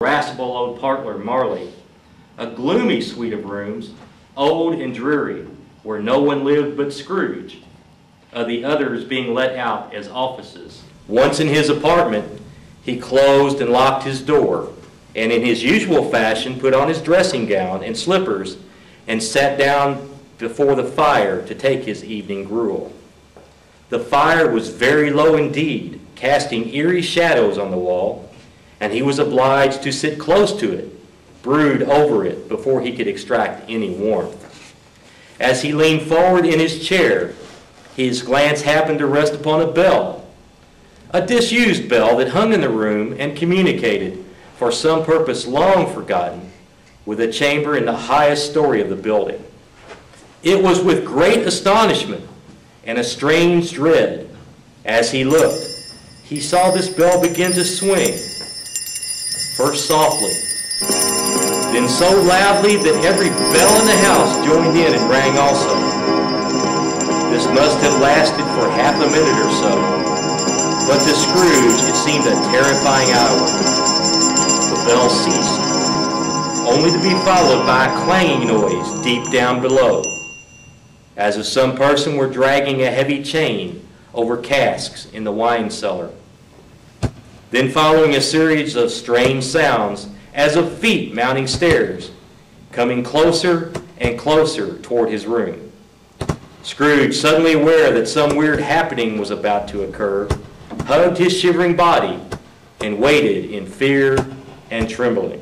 irascible old partner Marley, a gloomy suite of rooms, old and dreary, where no one lived but Scrooge, the others being let out as offices. Once in his apartment, he closed and locked his door, and in his usual fashion put on his dressing gown and slippers and sat down before the fire to take his evening gruel. The fire was very low indeed, casting eerie shadows on the wall, and he was obliged to sit close to it, brood over it, before he could extract any warmth. As he leaned forward in his chair, his glance happened to rest upon a bell, a disused bell that hung in the room and communicated, for some purpose long forgotten, with a chamber in the highest story of the building. It was with great astonishment and a strange dread, as he looked, he saw this bell begin to swing, first softly, then so loudly that every bell in the house joined in and rang also. This must have lasted for half a minute or so, but to Scrooge it seemed a terrifying hour. The bell ceased, only to be followed by a clanging noise deep down below, as if some person were dragging a heavy chain over casks in the wine cellar. Then following a series of strange sounds, as of feet mounting stairs, coming closer and closer toward his room. Scrooge, suddenly aware that some weird happening was about to occur, hugged his shivering body and waited in fear and trembling.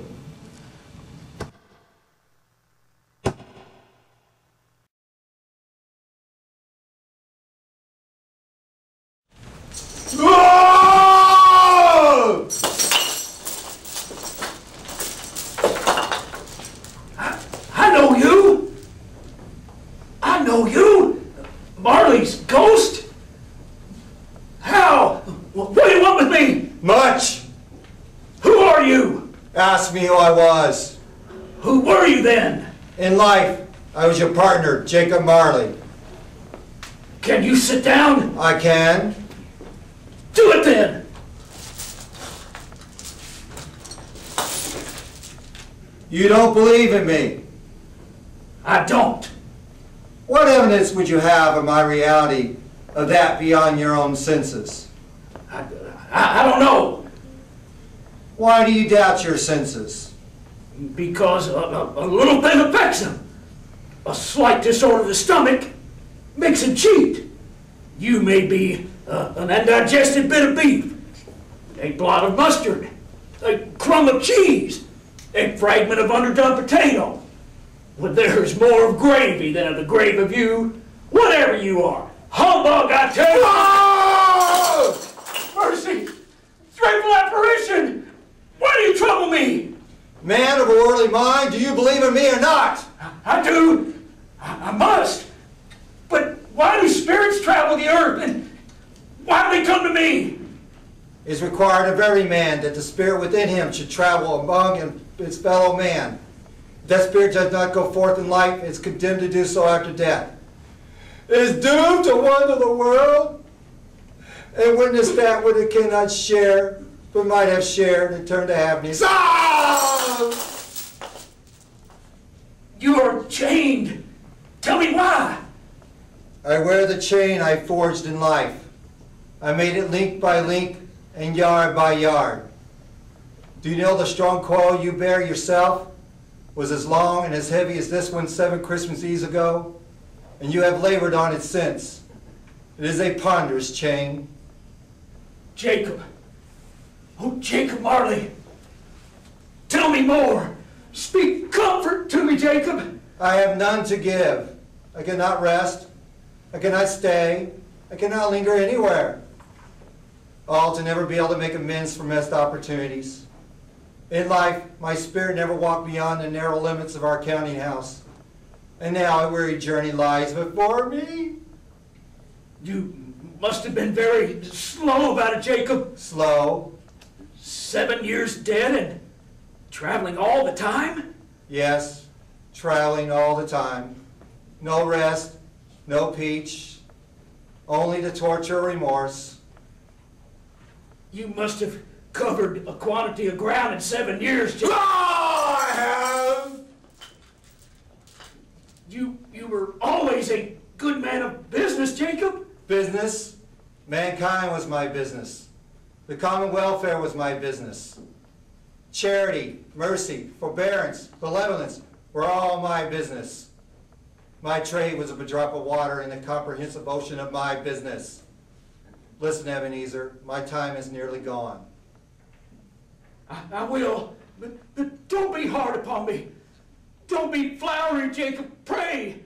I know you! Marley's ghost? How? What do you want with me? Much! Who are you? Ask me who I was. Who were you then? In life, I was your partner, Jacob Marley. Can you sit down? I can. Do it then! You don't believe in me. I don't. What evidence would you have of my reality of that beyond your own senses? I don't know. Why do you doubt your senses? Because a little thing affects them. A slight disorder of the stomach makes it cheat. You may be an undigested bit of beef, a blot of mustard, a crumb of cheese, a fragment of underdone potato. Well, there's more of gravy than of the grave of you, whatever you are. Humbug, I tell you! Oh! Mercy! Dreadful apparition! Why do you trouble me? Man of a worldly mind, do you believe in me or not? I do. I must. But why do spirits travel the earth, and why do they come to me? It is required of every man that the spirit within him should travel among his fellow man. If that spirit does not go forth in life, it is condemned to do so after death. It is doomed to wander the world and witness that which it cannot share, but might have shared and turn to happiness. Ah! You are chained. Tell me why. I wear the chain I forged in life. I made it link by link and yard by yard. Do you know the strong coil you bear yourself was as long and as heavy as this one 7 Christmas Eves ago, and you have labored on it since. It is a ponderous chain. Jacob. Oh, Jacob Marley. Tell me more. Speak comfort to me, Jacob. I have none to give. I cannot rest. I cannot stay. I cannot linger anywhere. All to never be able to make amends for missed opportunities. In life, my spirit never walked beyond the narrow limits of our counting house. And now a weary journey lies before me. You must have been very slow about it, Jacob. Slow? 7 years dead and traveling all the time? Yes, traveling all the time. No rest, no peace, only the torture of remorse. You must have covered a quantity of ground in 7 years, Jacob. I have. You were always a good man of business, Jacob. Business? Mankind was my business. The common welfare was my business. Charity, mercy, forbearance, benevolence were all my business. My trade was a drop of water in the comprehensive ocean of my business. Listen, Ebenezer, my time is nearly gone. I will, but don't be hard upon me. Don't be flowery, Jacob, pray.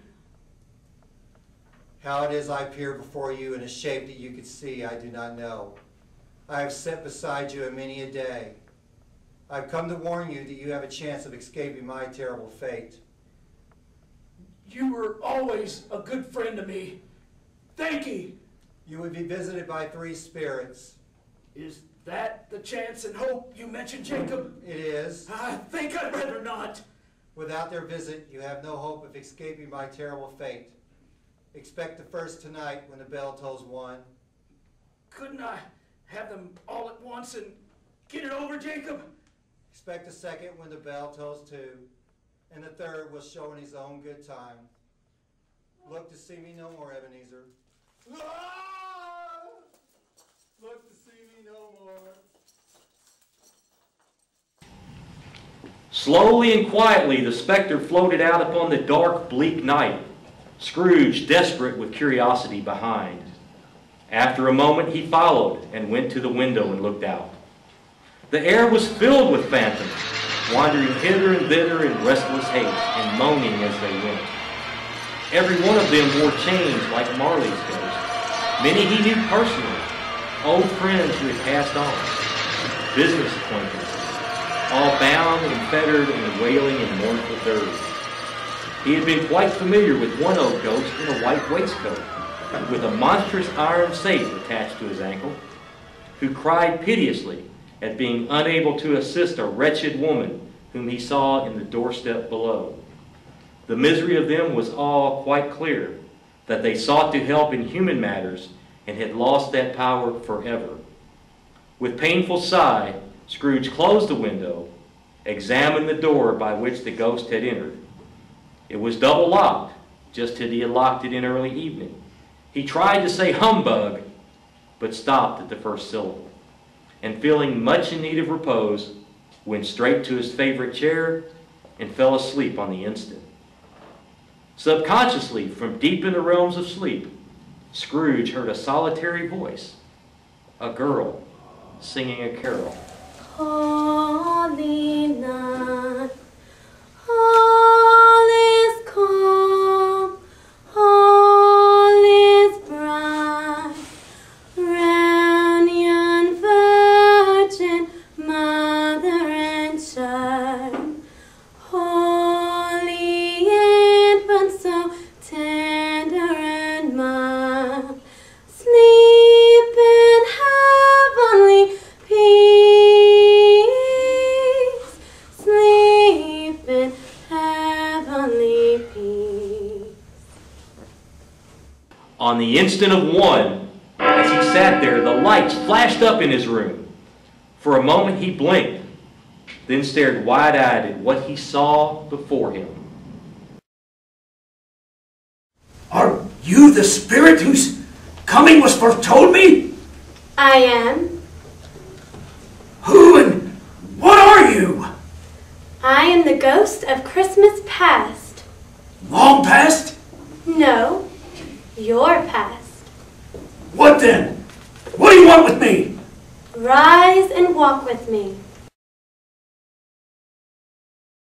How it is I appear before you in a shape that you could see, I do not know. I have sat beside you a many a day. I've come to warn you that you have a chance of escaping my terrible fate. You were always a good friend to me. Thank you. You would be visited by 3 spirits. Is that the chance and hope you mentioned, Jacob? It is. I think I'd rather not. Without their visit, you have no hope of escaping my terrible fate. Expect the first tonight when the bell tolls 1. Couldn't I have them all at once and get it over, Jacob? Expect the second when the bell tolls 2. And the third will show in his own good time. Look to see me no more, Ebenezer. Ah! Look to see me no more. Slowly and quietly the specter floated out upon the dark, bleak night, Scrooge desperate with curiosity behind. After a moment he followed and went to the window and looked out. The air was filled with phantoms, wandering hither and thither in restless haste and moaning as they went. Every one of them wore chains like Marley's ghost. Many he knew personally, old friends who had passed on, business acquaintances, all bound and fettered and wailing in mournful dirge. He had been quite familiar with one old ghost in a white waistcoat, with a monstrous iron safe attached to his ankle, who cried piteously at being unable to assist a wretched woman whom he saw in the doorstep below. The misery of them was all quite clear, that they sought to help in human matters and had lost that power forever. With painful sigh, Scrooge closed the window, examined the door by which the ghost had entered. It was double locked, just as he had locked it in early evening. He tried to say humbug, but stopped at the first syllable, and feeling much in need of repose, went straight to his favorite chair and fell asleep on the instant. Subconsciously, from deep in the realms of sleep, Scrooge heard a solitary voice, a girl singing a carol. Holy night, all is calm, all is bright, round yon virgin mother and child, holy infant so tender and mild, sleep in heavenly peace, sleep in heavenly peace. On the instant of one, as he sat there, the lights flashed up in his room. For a moment he blinked, then stared wide-eyed at what he saw before him. Are you the spirit whose coming was foretold me? I am. Who and what are you? I am the ghost of Christmas past. Long past? No, your past. What then? What do you want with me? Rise and walk with me.